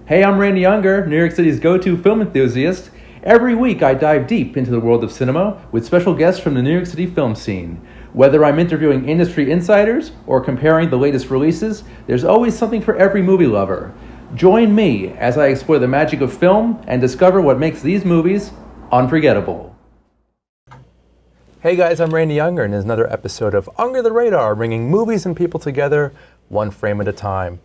Hey, I'm Randy Younger, New York City's go-to film enthusiast. Every week I dive deep into the world of cinema with special guests from the New York City film scene. Whether I'm interviewing industry insiders or comparing the latest releases, there's always something for every movie lover. Join me as I explore the magic of film and discover what makes these movies unforgettable. Hey guys, I'm Randy Younger, and there's another episode of Under the Radar, bringing movies and people together one frame at a time.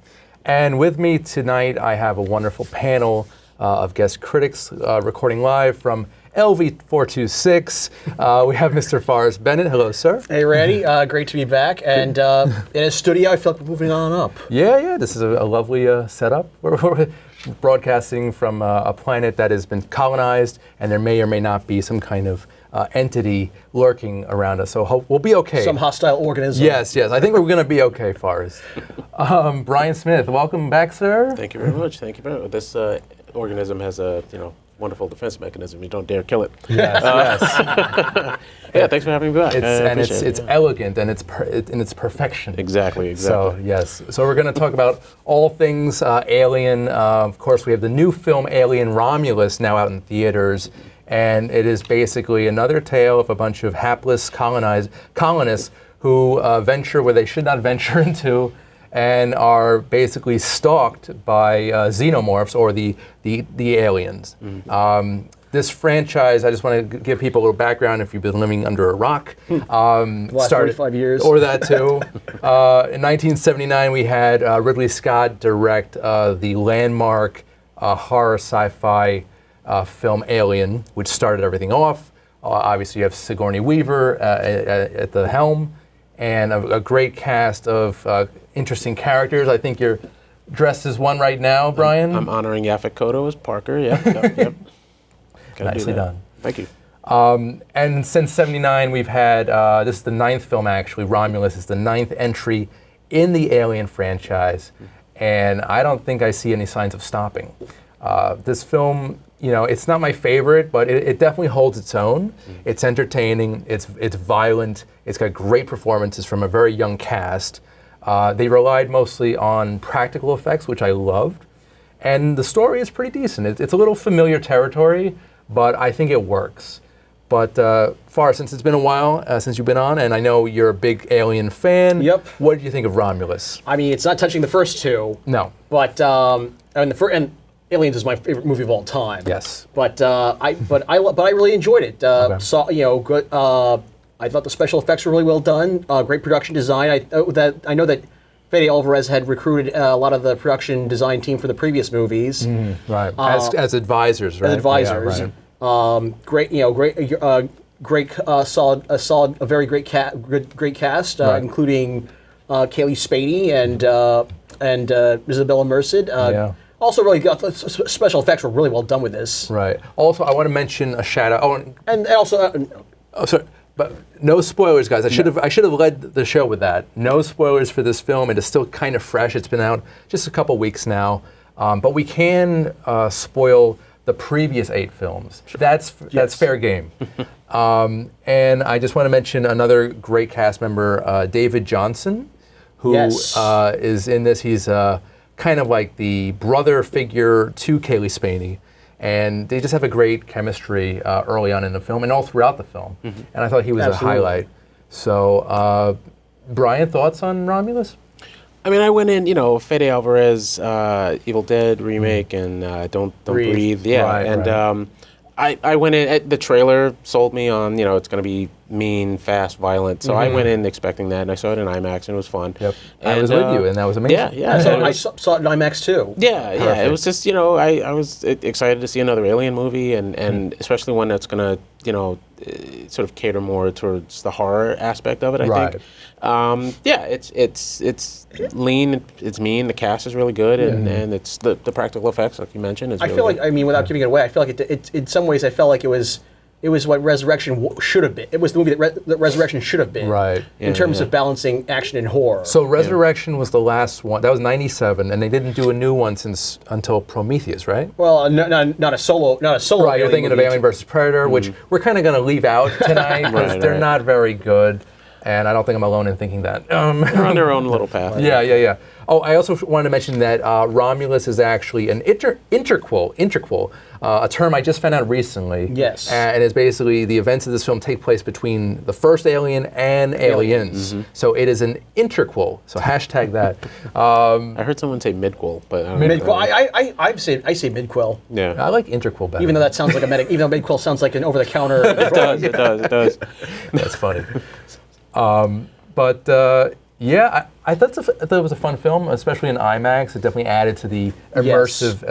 And with me tonight, I have a wonderful panel of guest critics recording live from LV426. We have Mr. Forrest Bennett. Hello, sir. Hey, Randy. Great to be back. And in a studio, I feel like we're moving on up. Yeah. This is a lovely setup. We're broadcasting from a planet that has been colonized, and there may or may not be some kind of entity lurking around us, so we'll be okay. Some hostile organism. Yes. I think we're going to be okay, Forrest. Brian Smith, welcome back, sir. Thank you very much. This organism has a wonderful defense mechanism. You don't dare kill it. Yes. Yeah, thanks for having me back. It's elegant and it's in its perfection. Exactly. So yes. So we're going to talk about all things Alien. Of course, we have the new film Alien Romulus now out in theaters. And it is basically another tale of a bunch of hapless colonists who venture where they should not venture into, and are basically stalked by xenomorphs, or the aliens. Mm-hmm. This franchise, I just want to give people a little background if you've been living under a rock. Last 45 years. Or that too. In 1979, we had Ridley Scott direct the landmark horror sci-fi film Alien, which started everything off. Obviously, you have Sigourney Weaver at the helm, and a great cast of interesting characters. I think you're dressed as one right now, Brian. I'm honoring Yaphet Kotto as Parker. Yep. Nicely done. Thank you. And since '79, we've had this is the 9th film actually. Romulus is the 9th entry in the Alien franchise, and I don't think I see any signs of stopping. This film, it's not my favorite, but it definitely holds its own. Mm-hmm. It's entertaining, it's violent, it's got great performances from a very young cast. They relied mostly on practical effects, which I loved. And the story is pretty decent. It's a little familiar territory, but I think it works. But Forrest, since it's been a while since you've been on, and I know you're a big Alien fan. Yep. What did you think of Romulus? I mean, it's not touching the first two. No. But and Aliens is my favorite movie of all time. Yes. But I really enjoyed it. Okay. Good. I thought the special effects were really well done. Great production design. I know that Fede Alvarez had recruited a lot of the production design team for the previous movies. Right. As advisors, right? As advisors. Yeah, right. A very great cast, Right. including Kaylee Spaney and Isabella Merced. Yeah. Also, really, special effects were really well done with this. Right. Also, I want to mention a shout out. And also, sorry, but no spoilers, guys. I should have led the show with that. No spoilers for this film. It is still kind of fresh. It's been out just a couple weeks now, but we can spoil the previous 8 films. That's fair game. And I just want to mention another great cast member, David Johnson, who is in this. He's kind of like the brother figure to Kaylee Spaney, and they just have a great chemistry early on in the film and all throughout the film. Mm-hmm. And I thought he was a highlight. So, Brian, thoughts on Romulus? I mean, I went in, Fede Alvarez, Evil Dead remake, and Don't Breathe. Yeah, right. I went in. The trailer sold me on, it's going to be mean, fast, violent. So I went in expecting that, and I saw it in IMAX, and it was fun. Yep. And I was with you, and that was amazing. Yeah. I saw it in IMAX too. Yeah. It was just, I was excited to see another Alien movie, and especially one that's going to, sort of cater more towards the horror aspect of it. I think. It's lean, it's mean. The cast is really good, and it's the practical effects, like you mentioned. I feel like, without giving it away, I feel like it in some ways I felt like it was what Resurrection should have been. It was the movie that Resurrection should have been. Right. In terms of balancing action and horror. So Resurrection was the last one. That was '97, and they didn't do a new one until Prometheus, right? Well, not a solo. Right. You're thinking of Alien vs. Predator, which we're kind of going to leave out tonight because they're not very good. And I don't think I'm alone in thinking that. They're on their own little path. Yeah. Oh, I also wanted to mention that Romulus is actually an interquel, a term I just found out recently. Yes. And it's basically the events of this film take place between the first Alien and Aliens. So it is an interquel. So hashtag that. I heard someone say midquel, but I don't know. Midquel. I say midquel. Yeah. I like interquel better. Even though that sounds like a medic. Even though midquel sounds like an over-the-counter. It does. That's funny. Yeah, I thought it was a fun film, especially in IMAX. It definitely added to the immersive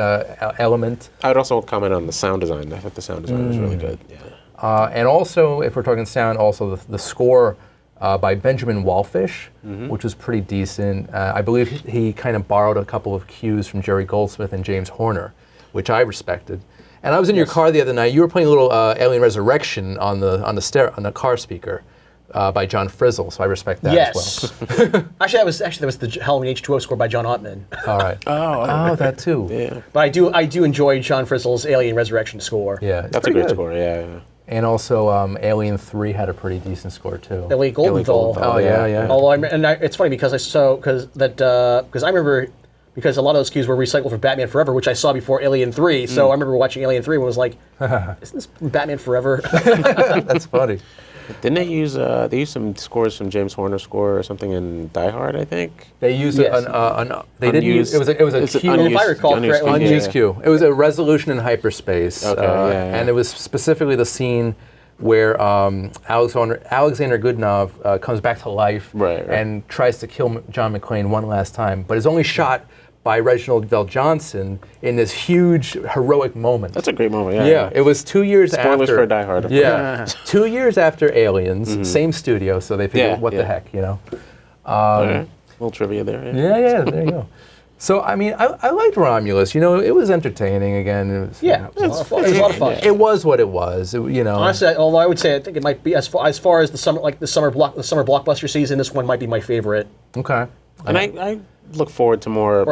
element. I would also comment on the sound design. I thought the sound design was really good. Yeah. And also, if we're talking sound, also the score by Benjamin Wallfish, which was pretty decent. I believe he kind of borrowed a couple of cues from Jerry Goldsmith and James Horner, which I respected. And I was in your car the other night. You were playing a little Alien Resurrection on the car speaker. By John Frizzle, so I respect that as well. Actually, that was the Halloween H2O score by John Ottman. All right. Oh, that too. Yeah. But I do enjoy John Frizzle's Alien Resurrection score. Yeah, That's a great score. Yeah. And also, Alien 3 had a pretty decent score too. Elliot Goldenthal. Oh yeah. Although it's funny because I remember. Because a lot of those cues were recycled for Batman Forever, which I saw before Alien 3. So I remember watching Alien 3 and was like, isn't this Batman Forever? That's funny. Didn't they use some scores from James Horner's score or something in Die Hard? I think they used Yes. they didn't use it was a cue. If I recall correctly. Unused cue. It was a resolution in hyperspace, and it was specifically the scene where Alexander Goodenough comes back to life and tries to kill John McClane one last time, but is only shot by Reginald Vell Johnson in this huge heroic moment. that's a great moment. Yeah, it was 2 years Spoilers after. for Die Hard. Yeah, 2 years after Aliens, same studio, so they figured, what the heck, you know? A little trivia there. Yeah, there you go. So, I mean, I liked Romulus. You know, it was entertaining again. It was, It was a lot of fun. It was what it was. You know. Honestly, although I would say I think it might be as far as the summer blockbuster season. This one might be my favorite. Okay. And I look forward to more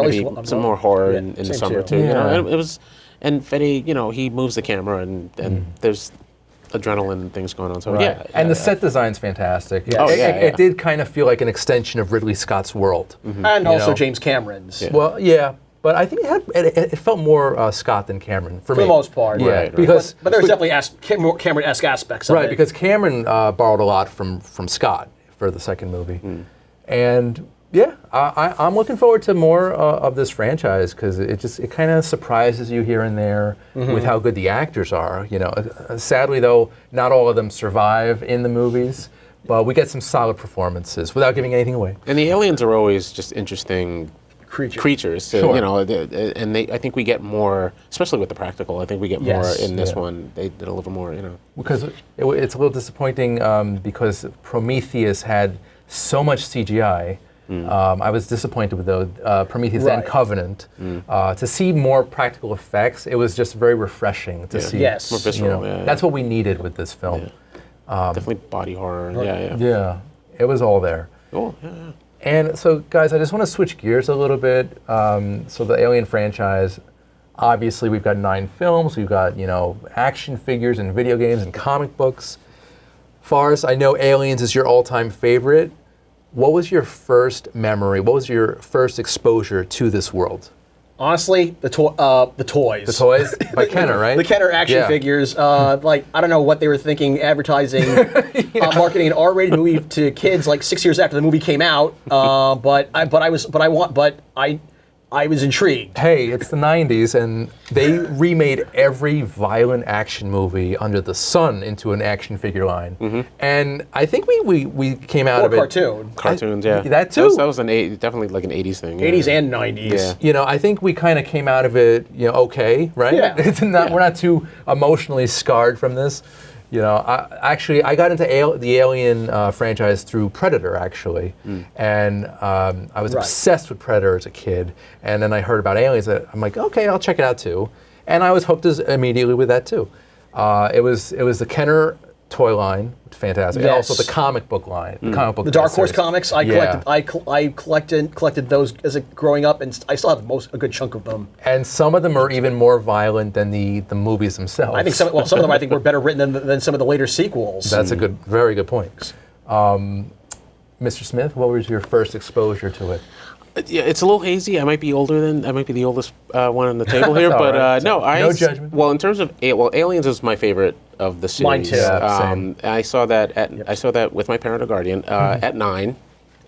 some more horror in the summer too. Yeah. You know, and it was, and Fede, you know, he moves the camera and there's adrenaline and things going on. So And the set design's fantastic. Yes. It did kind of feel like an extension of Ridley Scott's world. And also James Cameron's. Yeah. Well, yeah. But I think it felt more Scott than Cameron for me. For the most part. Yeah, Right. because But there's definitely more Cameron-esque aspects of it. because Cameron borrowed a lot from Scott for the second movie, and yeah, I'm looking forward to more of this franchise because it kind of surprises you here and there with how good the actors are. You know, sadly though, not all of them survive in the movies, but we get some solid performances without giving anything away. And the aliens are always just interesting creatures. So, Sure. you know, and I think we get more, especially with the practical. I think we get more in this one. They deliver more. You know, Because it's a little disappointing because Prometheus had so much CGI. I was disappointed with those Prometheus and Covenant. To see more practical effects, it was just very refreshing to see. Yes. more visceral. That's what we needed with this film. Definitely body horror. Yeah. Yeah, it was all there. Cool. Yeah. And so, guys, I just want to switch gears a little bit. So the Alien franchise, obviously, we've got 9 films. We've got, action figures and video games and comic books. Forrest, I know Aliens is your all-time favorite. What was your first memory? What was your first exposure to this world? Honestly, the toys. The toys? By Kenner, right? The Kenner action figures. I don't know what they were thinking, advertising, marketing an R-rated movie to kids like 6 years after the movie came out. I was intrigued. Hey, it's the 90s, and they remade every violent action movie under the sun into an action figure line. And I think we came out of it. Cartoons, yeah. That too. That was definitely like an 80s thing. 80s and 90s. Yeah. I think we kind of came out of it, okay, right? Yeah. We're not too emotionally scarred from this. I got into the Alien franchise through Predator, actually, and I was obsessed with Predator as a kid. And then I heard about Aliens. I'm like, okay, I'll check it out too. And I was hooked immediately with that too. It was the Kenner toy line, fantastic, and also the comic book line, the Dark Horse comics. I collected those as growing up, and I still have a good chunk of them. And some of them are even more violent than the movies themselves. I think some of them were better written than some of the later sequels. That's a very good point. Mr. Smith, what was your first exposure to it? Yeah, it's a little hazy. I might be the oldest one on the table here, all but right. No no judgment. Well, in terms of Aliens is my favorite of the series. Mine too. Yeah, same. I saw that with my parent or guardian at 9 in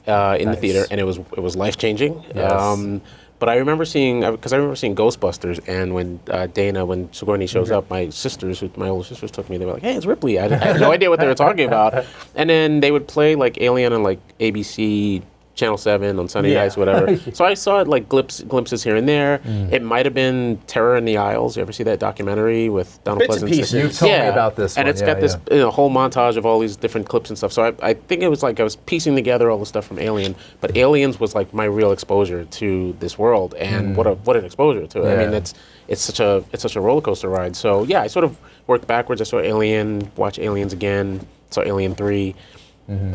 the theater, and it was life changing. Yes. But I remember seeing Ghostbusters, and when Sigourney shows up, my older sisters took me. They were like, "Hey, it's Ripley." I had no idea what they were talking about. And then they would play like Alien on like ABC. Channel 7 on Sunday nights, whatever. So I saw it like glimpses here and there. It might have been Terror in the Isles. You ever see that documentary with Donald Bits and Pleasence? pieces. You've told me about this and one. it's got this whole montage of all these different clips and stuff. So I think it was like I was piecing together all the stuff from Alien, but Aliens was like my real exposure to this world, and what an exposure to it. I mean, it's such a roller coaster ride. So yeah, I sort of worked backwards. I saw Alien, watched Aliens again, saw Alien 3.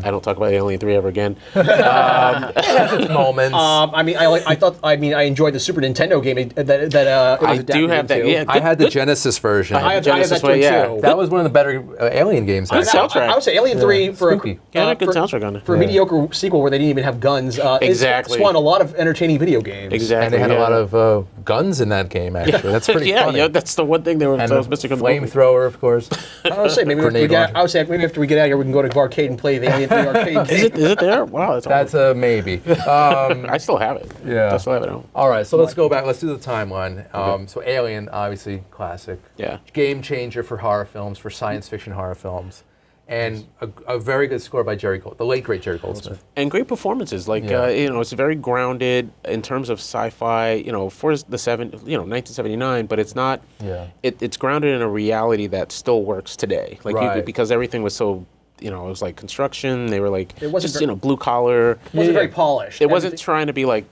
I don't talk about Alien 3 ever again. It has its moments. I enjoyed the Super Nintendo game that it was I do have adapted that. into. Yeah, I had the Genesis version. I have Genesis that one way, yeah. too. That was one of the better Alien games. Good actually. soundtrack. I would say Alien 3 for spooky. Yeah, good soundtrack on it. For a mediocre sequel where they didn't even have guns. Exactly. It spawned a lot of entertaining video games. Exactly. And they had a lot of guns in that game, actually. That's pretty funny. Yeah, that's the one thing they were And so missing. flamethrower, of course. I would say maybe Grenade launcher. maybe after we get out here, we can go to arcade and play the Alien 3 arcade game. Is it there? Wow, That's a maybe. I still have it. Yeah. I still have it at home. All right, so let's go back. Let's do the timeline. So Alien, obviously classic. Yeah. Game changer for horror films, for science fiction horror films. And a very good score by the late great Jerry Goldsmith. And great performances. Like Yeah. it's very grounded in terms of sci-fi. For the 1979, but it's not. Yeah. It's grounded in a reality that still works today. Like Right. because everything was so. It was like construction. They were like It wasn't just blue collar. It wasn't very polished. It wasn't trying to be like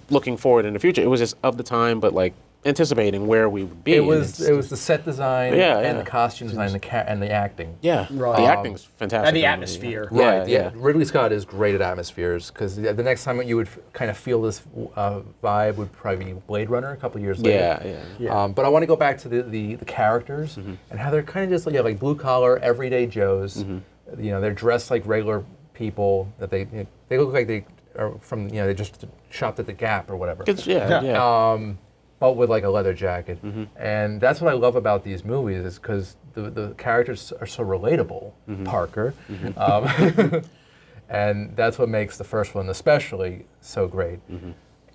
looking forward in the future. It was just of the time, but like anticipating where we would be. It was the set design and the costume design and the acting. Yeah, Right. the acting's fantastic. And the in atmosphere. movie. Right. Yeah. Ridley Scott is great at atmospheres because the next time you would kind of feel this vibe would probably be Blade Runner a couple years later. Yeah. But I want to go back to the characters and how they're kind of just like blue collar, everyday Joes. They're dressed like regular people. That they look like they are from they just shopped at the Gap or whatever. But with like a leather jacket, and that's what I love about these movies is because the characters are so relatable. Parker, and that's what makes the first one especially so great.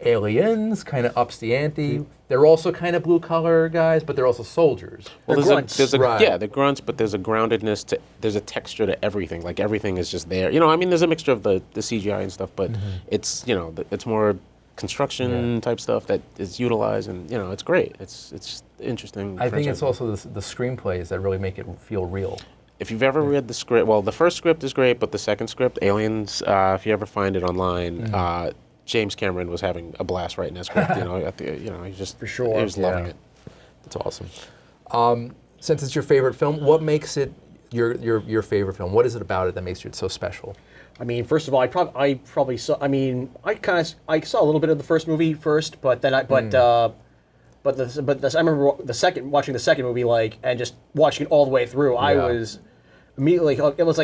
Aliens kind of ups the ante. They're also kind of blue collar guys, but they're also soldiers. Well, grunts. they're grunts, but there's a groundedness there's a texture to everything. Like everything is just there. There's a mixture of the CGI and stuff, but it's it's more construction type stuff that is utilized, and it's great. It's just interesting. I think it's also the screenplays that really make it feel real. If you've ever read the script, well, the first script is great, but the second script, Aliens, if you ever find it online. James Cameron was having a blast writing that script. He just For sure. he was loving it. That's awesome. Since it's your favorite film, what makes it your favorite film? What is it about it that makes it so special? I mean, first of all, I probably saw. I mean, I saw a little bit of the first movie first, but then I remember watching the second movie and just watching it all the way through. I was immediately it was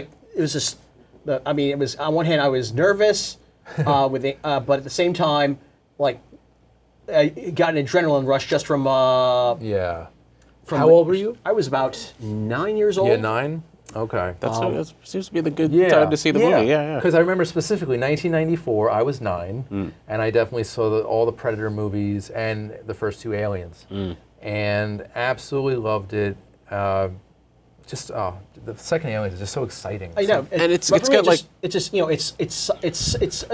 just. It was on one hand I was nervous, but at the same time, I got an adrenaline rush just from. How old were you? I was about 9 years old. Yeah, 9. Okay. That seems to be the good time to see the movie. Yeah. Because I remember specifically 1994. I was 9, and I definitely saw all the Predator movies and the first 2 Aliens, and absolutely loved it. The second Alien is just so exciting. I know, And it's but for got me, it's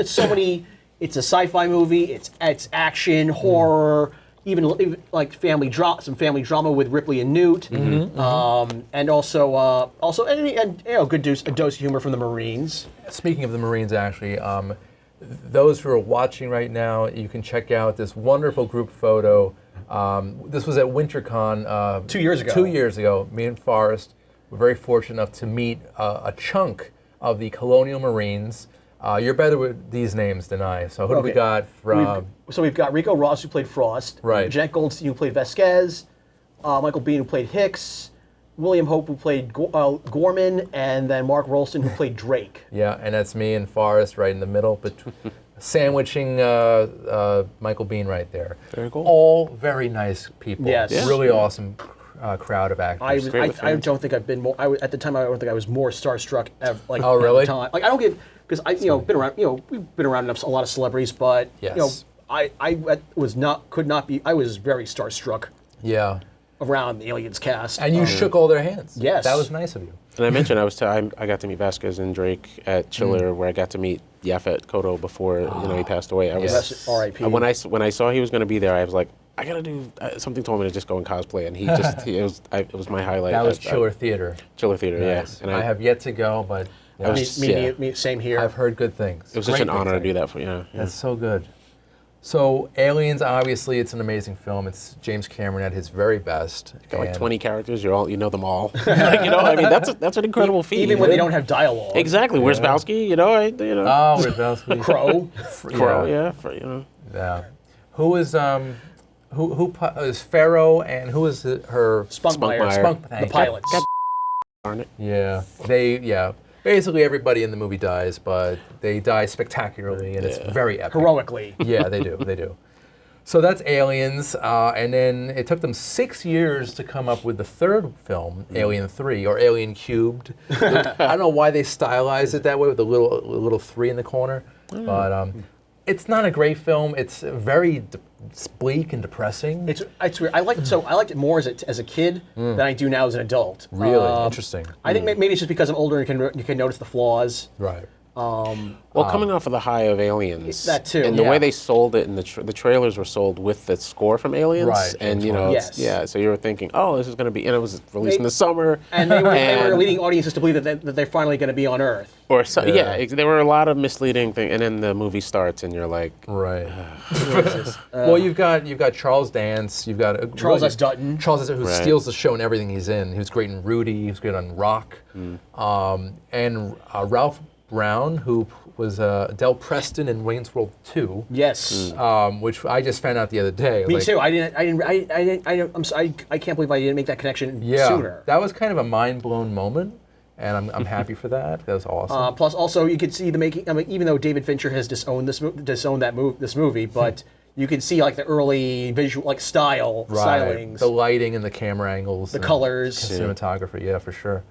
so many. It's a sci-fi movie. It's action, horror, even like some family drama with Ripley and Newt, and also good dose of humor from the Marines. Speaking of the Marines, actually, those who are watching right now, you can check out this wonderful group photo. This was at WinterCon 2 years ago. 2 years ago, me and Forrest were very fortunate enough to meet a chunk of the Colonial Marines. You're better with these names than I. So who do we got from? We've got Rico Ross, who played Frost. Right. Jack Goldstein, who played Vasquez. Michael Biehn, who played Hicks. William Hope, who played Gorman, and then Mark Rolston, who played Drake. Yeah, and that's me and Forrest right in the middle, but sandwiching Michael Biehn right there. Very cool. All very nice people. Yes. Yeah. Really awesome crowd of actors. I don't think I've been more. At the time, I don't think I was more starstruck. Like, oh, really? At the time. Like, I don't give because I been around. We've been around enough, a lot of celebrities, but Yes. I could not be. I was very starstruck. Yeah. Around the Aliens cast. And you shook all their hands. Yes. That was nice of you. And I mentioned I got to meet Vasquez and Drake at Chiller, where I got to meet Yaphet Kotto before he passed away. I was R.I.P. When I saw he was going to be there, I was like, I gotta do something. Told me to just go and cosplay, and it was my highlight. That was Chiller Theater. Chiller Theater, Nice. yeah. And I have yet to go, but Me, same here. I've heard good things. It was such an honor to do that for you. Yeah. That's so good. So Aliens, obviously, it's an amazing film. It's James Cameron at his very best. Got like 20 characters. You know them all. I mean, that's an incredible feat. Even when they don't have dialogue. Exactly. Where's Bowski? Oh, where's Bowski? Crow. Yeah. Who is who is Pharaoh, and who is her Spunkmeyer. The pilots. God darn it. Yeah. Basically, everybody in the movie dies, but they die spectacularly, and it's very epic. Heroically. Yeah, they do. So that's Aliens, and then it took them 6 years to come up with the third film, Alien 3, or Alien Cubed. I don't know why they stylized it that way with the little 3 in the corner, but it's not a great film. It's very bleak and depressing. It's weird. I liked it more as a kid than I do now as an adult. Really interesting. I think maybe it's just because I'm older and you can notice the flaws. Right. Well, coming off of the high of Aliens, that too, and the way they sold it, and the trailers were sold with the score from Aliens, right? And so you were thinking, oh, this is going to be, and it was released in the summer, and they were leading audiences to believe that they're finally going to be on Earth. Or there were a lot of misleading things, and then the movie starts, and you're like, right. Well, you've got Charles Dance, you've got Charles S. Dutton, who steals the show in everything he's in. He was great in Rudy. He was great on Rock, and Ralph Brown, who was Del Preston in Wayne's World 2. Yes. Which I just found out the other day. Me too. I'm sorry, I can't believe I didn't make that connection sooner. That was kind of a mind-blown moment, and I'm happy for that. That was awesome. Plus, also, you could see the making. I mean, even though David Fincher has disowned this movie, but you can see like the early visual, like stylings, the lighting and the camera angles, the colors, cinematography. Yeah, for sure.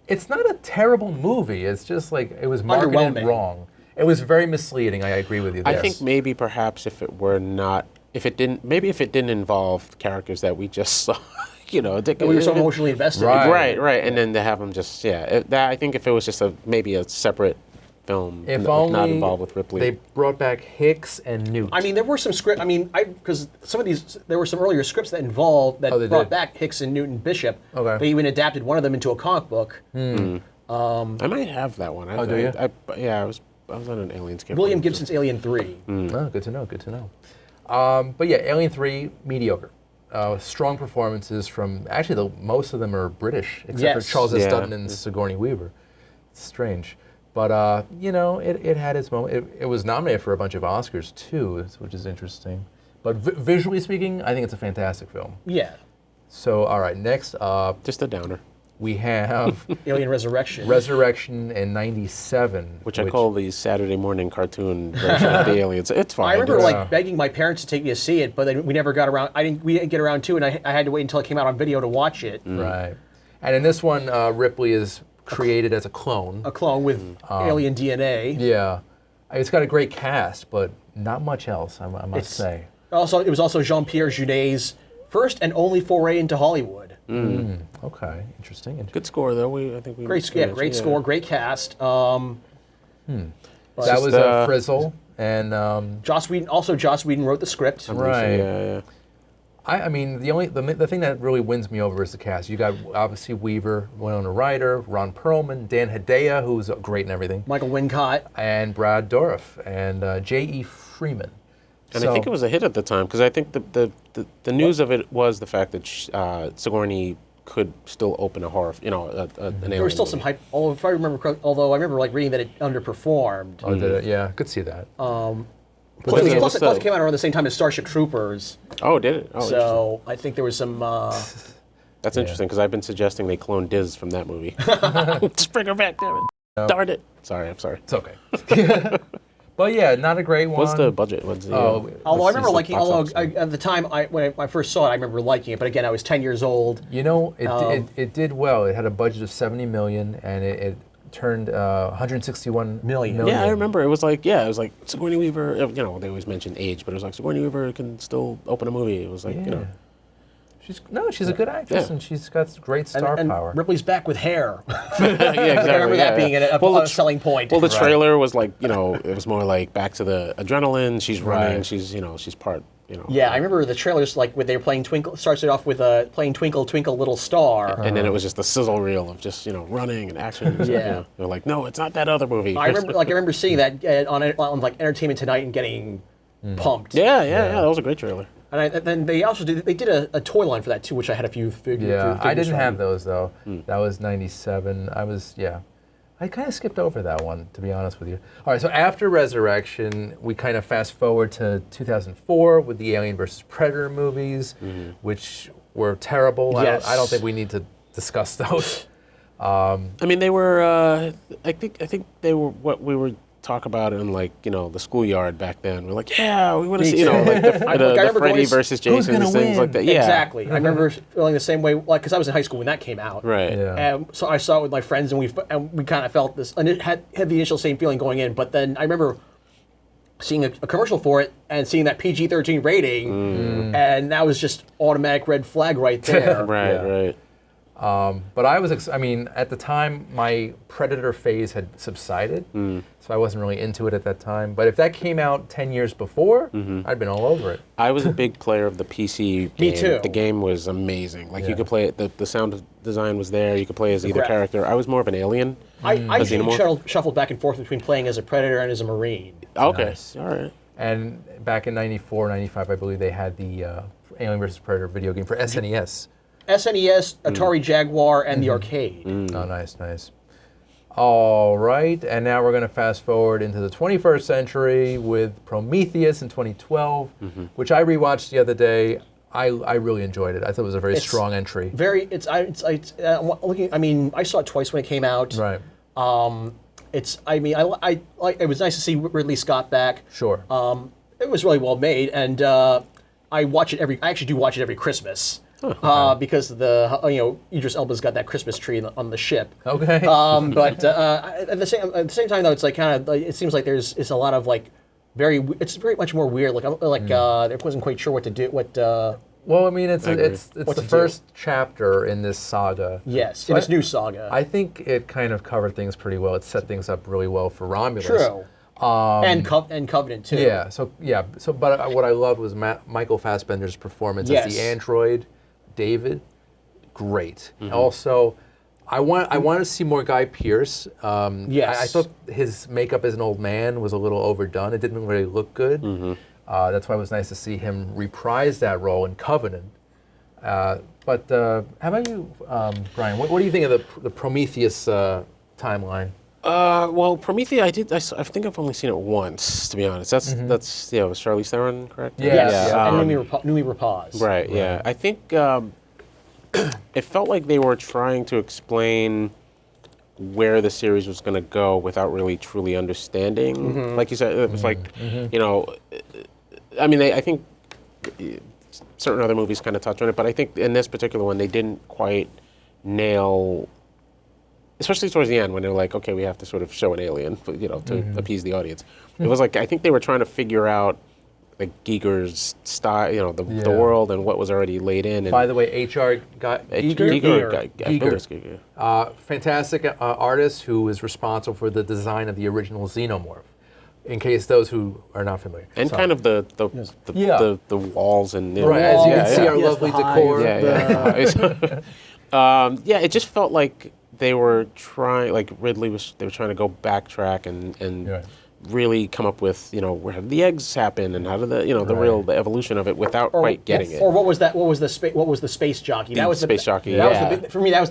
It's not a terrible movie. It's just like it was marketed wrong. It was very misleading. I agree with you there. I think maybe perhaps if it didn't involve characters that we just saw, we were so emotionally invested. Right, and then to have them just I think if it was just maybe a separate film, if only not involved with Ripley. They brought back Hicks and Newt. I mean, there were some scripts. I mean, because some of these, there were some earlier scripts that brought back Hicks and Newt and Bishop. Okay. They even adapted one of them into a comic book. I might have that one. Do you? I was on an Aliens camp. William Gibson's Alien 3. Oh, good to know. But yeah, Alien 3, mediocre. Strong performances from, actually, most of them are British, except for Charles S. Dutton and Sigourney Weaver. It's strange. But, it had its moment. It was nominated for a bunch of Oscars, too, which is interesting. But visually speaking, I think it's a fantastic film. Yeah. So, all right, next up. Just a downer. We have Alien Resurrection. Resurrection in '97. Which I call the Saturday morning cartoon version of the Aliens. It's fine. I remember begging my parents to take me to see it, but then we never got around. We didn't get around to it, and I had to wait until it came out on video to watch it. Right. And in this one, Ripley is created as a clone. A clone with alien DNA. Yeah. It's got a great cast, but not much else, I must say. It was also Jean-Pierre Jeunet's first and only foray into Hollywood. Okay, interesting. Good score though. Great score, great cast. That was Frizzle and Joss Whedon. Also, Joss Whedon wrote the script. Right. Yeah. I mean, the thing that really wins me over is the cast. You got obviously Weaver, Winona Ryder, Ron Perlman, Dan Hedaya, who's great in everything, Michael Wincott, and Brad Dourif, and J.E. Freeman. And I think it was a hit at the time because I think the news of it was the fact that Sigourney could still open a horror, an alien. There was still some hype. Although I remember reading that it underperformed. Oh, did it? Yeah, could see that. Plus, it came out around the same time as Starship Troopers. Oh, did it? Oh, so I think there was some. That That's interesting because I've been suggesting they clone Diz from that movie. Just bring her back, damn it. Darn it. Sorry, I'm sorry. It's okay. But yeah, not a great one. What's the budget? What's the, Although I remember liking, box office? at the time when I first saw it, I remember liking it. But again, I was 10 years old. You know, it did well. It had a budget of $70 million, and it turned 161 million. Yeah, I remember. It was like Sigourney Weaver. You know, they always mention age, but it was like Sigourney Weaver can still open a movie. It was like, you know. She's a good actress, and she's got great star power. Ripley's back with hair. Yeah, exactly. I remember that being a selling point. Well, the trailer was like, you know, it was more like back to the adrenaline. She's running. She's, you know, she's part, you know. Yeah, I remember the trailers like when they were playing Twinkle. Starts it off with playing Twinkle Twinkle Little Star, and then it was just the sizzle reel of just, you know, running and action. Yeah, you know, they're like, no, it's not that other movie. I remember seeing that on like Entertainment Tonight and getting pumped. Yeah, that was a great trailer. And then they also did a toy line for that too, which I had a few figures. Yeah, I didn't have those though. That was '97. I kind of skipped over that one, to be honest with you. All right, so after Resurrection, we kind of fast forward to 2004 with the Alien vs. Predator movies, which were terrible. Yes. I don't think we need to discuss those. I mean, they were. I think they were what we were talk about in, like, you know, the schoolyard back then. We're like, yeah, we want to see, you know, like the Freddy versus Jason and things like that. Yeah, exactly. I remember feeling the same way, like, because I was in high school when that came out. Right. Yeah. And so I saw it with my friends, and we kind of felt this, and it had the initial same feeling going in. But then I remember seeing a commercial for it and seeing that PG-13 rating, and that was just automatic red flag right there. Right. But I was, at the time, my Predator phase had subsided, so I wasn't really into it at that time. But if that came out 10 years before, I'd been all over it. I was a big player of the PC game. Me too. The game was amazing. Like, you could play it, the sound design was there, you could play as either character. I was more of an alien. I usually shuffled back and forth between playing as a Predator and as a Marine. Okay, Nice. all right. And back in '94, '95, I believe they had the Alien vs. Predator video game for SNES. SNES, Atari Jaguar, and the arcade. Oh, nice. All right, and now we're going to fast forward into the 21st century with Prometheus in 2012, which I rewatched the other day. I really enjoyed it. I thought it was a very strong entry. I saw it twice when it came out. Right. It was nice to see Ridley Scott back. Sure. It was really well made, and I actually do watch it every Christmas. Because Idris Elba's got that Christmas tree on the ship. Okay. But at the same time though, it's like kind of it seems like it's a lot of like it's very much more weird. I wasn't quite sure what to do. Well, it's the first chapter in this saga. Yes, so in this new saga. I think it kind of covered things pretty well. It set things up really well for Romulus. True. And Covenant too. Yeah. But what I loved was Michael Fassbender's performance as the android. David, great. Also, I want to see more Guy Pearce. Yes. I thought his makeup as an old man was a little overdone. It didn't really look good. That's why it was nice to see him reprise that role in Covenant. But how about you, Brian? What do you think of the Prometheus timeline? Well, Prometheus, I think I've only seen it once, to be honest. That's was Charlize Theron, correct? Yes. And Noomi Rapace. Right. Yeah. I think it felt like they were trying to explain where the series was going to go without really truly understanding. Like you said, it was like, you know, I think certain other movies kind of touch on it, but I think in this particular one, they didn't quite nail. Especially towards the end when they're like, okay, we have to sort of show an alien, you know, to appease the audience. It was like, I think they were trying to figure out like Giger's style, you know, the world and what was already laid in. And by the way, H.R. Giger. Fantastic artist who is responsible for the design of the original Xenomorph. In case those who are not familiar. And kind of the walls and right, as you can see our lovely decor. It just felt like they were trying, like they were trying to go backtrack and really come up with, you know, where did the eggs happen and how did the evolution of it without quite getting it. Or what was the space jockey? That was the space jockey. For me, that was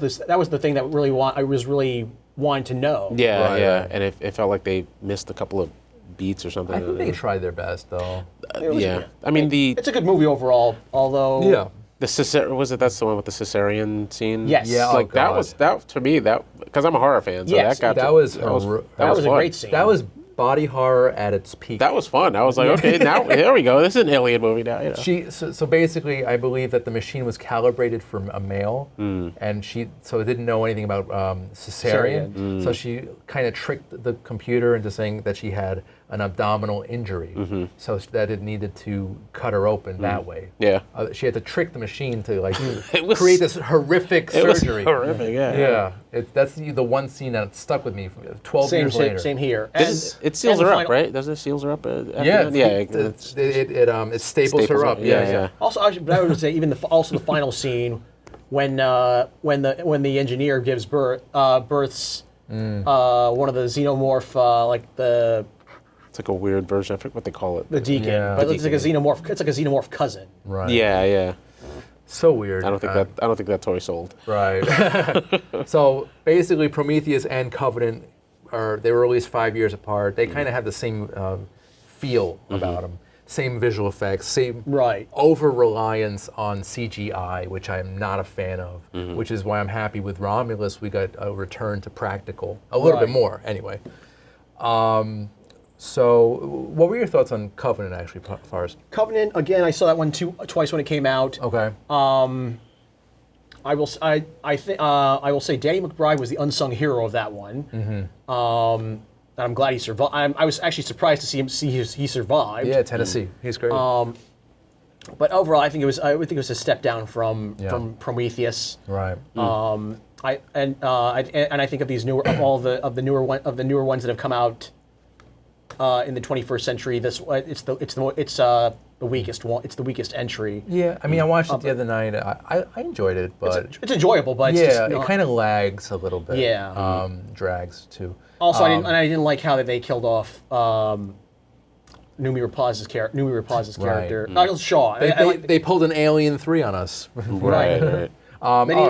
the thing that I was really wanting to know. Yeah. And it felt like they missed a couple of beats or something. I think they tried their best though. I mean, it's a good movie overall, although That's the one with the cesarean scene? Yes. Yeah, Like oh, God. that to me, because I'm a horror fan, so Yes, that was a fun. great scene. That was body horror at its peak. That was fun. I was like, okay, now there we go. This is an alien movie now. You know. So basically, I believe that the machine was calibrated for a male, and it didn't know anything about cesarean. So she kind of tricked the computer into saying that she had an abdominal injury, so that it needed to cut her open that way. Yeah. She had to trick the machine to like It create this horrific surgery. was horrific. Yeah. That's the one scene that stuck with me. 12 years later. Same here. It seals her up, right? Doesn't it seals her up? After Yeah, that? it staples her up. Yeah. Also, but I would say even the final scene when the engineer gives births one of the xenomorph It's like a weird version. I forget what they call it. the deacon, Yeah. but it's like a xenomorph. It's like a xenomorph cousin. Right. Yeah. So weird. I don't think that toy sold. Right. So basically, Prometheus and Covenant they were released 5 years apart. They kind of have the same feel about them. Same visual effects, same over reliance on CGI, which I'm not a fan of. Which is why I'm happy with Romulus. We got a return to practical, a little bit more anyway. So, what were your thoughts on Covenant, actually, Forrest? Covenant, again, I saw that one twice when it came out. Okay. I will say Danny McBride was the unsung hero of that one. And I'm glad he survived. I was actually surprised to see he survived. Yeah, Tennessee. He's great. But overall, I think it was a step down from Prometheus. Right. I think of these newer newer ones that have come out in the 21st century. It's the weakest one. It's the weakest entry. Yeah, I mean, I watched it the other night. I enjoyed it, but it's enjoyable. But it's just, it kind of lags a little bit. Yeah. Drags too. Also, I didn't like how they killed off Noomi Rapaz's character. Not Shaw. They pulled an Alien 3 on us. Right.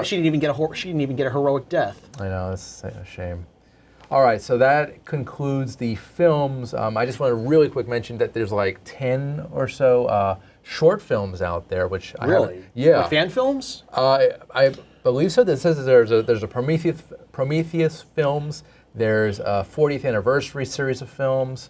She didn't even get a heroic death. I know, it's a shame. All right, so that concludes the films. I just want to really quick mention that there's like 10 or so short films out there, which Like fan films? I believe so. It says there's a Prometheus films. There's a 40th anniversary series of films.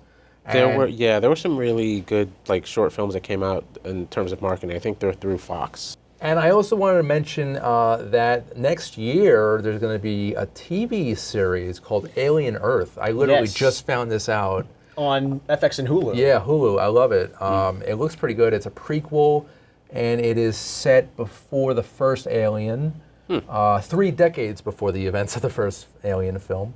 There were some really good like short films that came out in terms of marketing. I think they're through Fox. And I also wanted to mention that next year there's going to be a TV series called Alien Earth. I literally just found this out. On FX and Hulu. Yeah, Hulu. I love it. It looks pretty good. It's a prequel, and it is set before the first Alien, 3 decades before the events of the first Alien film.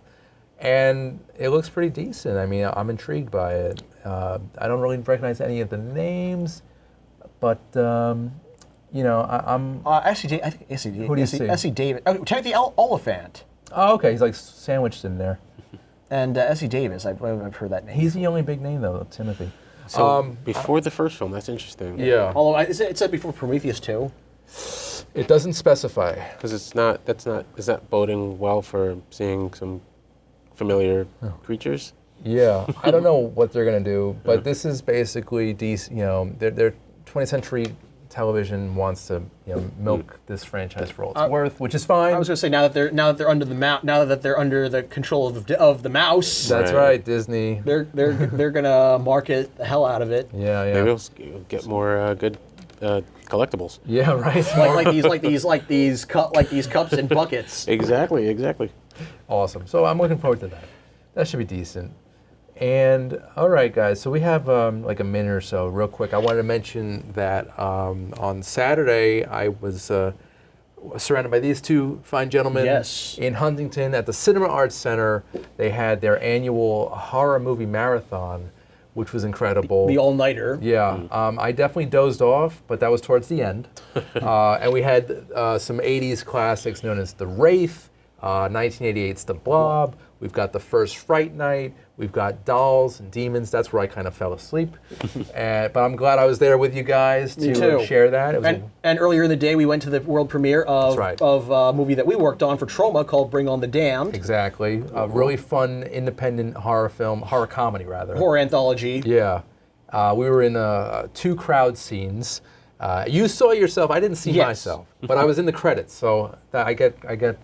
And it looks pretty decent. I mean, I'm intrigued by it. I don't really recognize any of the names, but... I'm. I think Essie. Who do you see? Essie Davis. Oh, Timothy Oliphant. Oh, okay. He's like sandwiched in there. And Essie Davis. I've heard that name. He's the only big name though, Timothy. So before the first film, that's interesting. Yeah. Although it said before Prometheus 2. It doesn't specify. Because is that boding well for seeing some familiar creatures? Yeah. I don't know what they're gonna do, but this is basically their 20th century television wants to milk this franchise for all it's worth, which is fine. I was going to say now that they're under the control of the mouse. That's right, Disney. They're going to market the hell out of it. Yeah. Maybe we'll get more good collectibles. Yeah, right. like these cups and buckets. Exactly. Awesome. So I'm looking forward to that. That should be decent. And all right, guys, so we have like a minute or so, real quick. I wanted to mention that on Saturday I was surrounded by these two fine gentlemen in Huntington at the Cinema Arts Center. They had their annual horror movie marathon, which was incredible. The all-nighter. Yeah, I definitely dozed off, but that was towards the end. And we had some 80s classics known as The Wraith, 1988's The Blob. We've got The First Fright Night. We've got Dolls and Demons. That's where I kind of fell asleep. But I'm glad I was there with you guys to share that. It was and earlier in the day, we went to the world premiere of a movie that we worked on for Troma called Bring on the Damned. Exactly. A really fun independent horror comedy rather. Horror anthology. Yeah. We were in 2 crowd scenes. You saw yourself. I didn't see Yes. myself, but I was in the credits, so I get credit.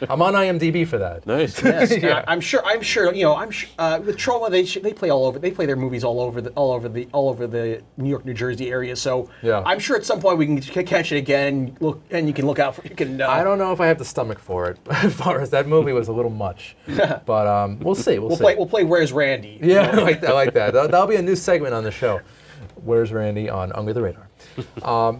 I'm on IMDb for that. Nice. Yes, Yeah. I'm sure. With Trauma, they play all over. They play their movies all over the New York, New Jersey area. So Yeah. I'm sure at some point we can catch it again. And you can look out for. You can. I don't know if I have the stomach for it. As far as that movie was a little much, but we'll see. We'll see. We'll play Where's Randy? Yeah, I like that. That'll be a new segment on the show. Where's Randy on Under the Radar?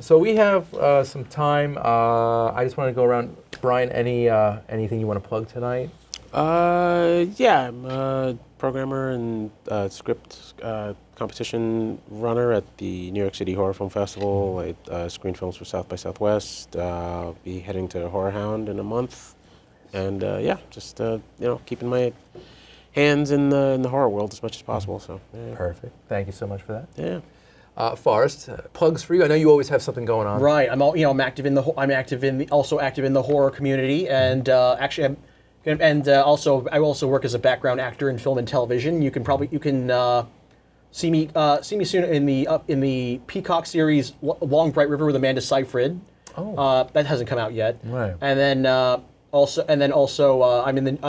So we have some time. I just want to go around. Brian, anything you want to plug tonight? Yeah, I'm a programmer and script competition runner at the New York City Horror Film Festival. I screen films for South by Southwest. I'll be heading to Horror Hound in a month. And yeah, just keeping my hands in the horror world as much as possible. So yeah. Perfect. Thank you so much for that. Yeah. Forrest, plugs for you. I know you always have something going on. Right. I'm active in the also active in the horror community, and actually I also work as a background actor in film and television. You can see me soon in the Peacock series Long Bright River with Amanda Seyfried. Oh. That hasn't come out yet. Right. And then I'm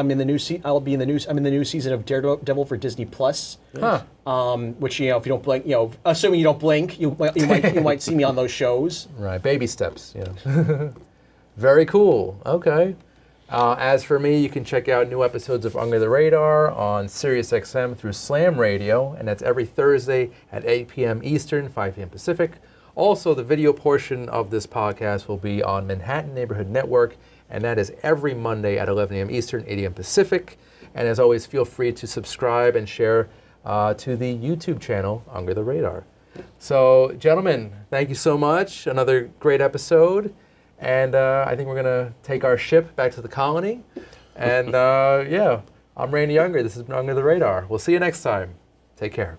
in the new season of Daredevil for Disney Plus. Huh. Which if you don't blink, assuming you don't blink, you might see me on those shows. Right. Baby steps. Very cool. Okay. As for me, you can check out new episodes of Under the Radar on SiriusXM through Slam Radio, and that's every Thursday at 8 p.m. Eastern, 5 p.m. Pacific. Also, the video portion of this podcast will be on Manhattan Neighborhood Network, and that is every Monday at 11 a.m. Eastern, 8 a.m. Pacific. And as always, feel free to subscribe and share to the YouTube channel, Under the Radar. So, gentlemen, thank you so much. Another great episode. And I think we're going to take our ship back to the colony. And yeah, I'm Randy Younger. This has been Under the Radar. We'll see you next time. Take care.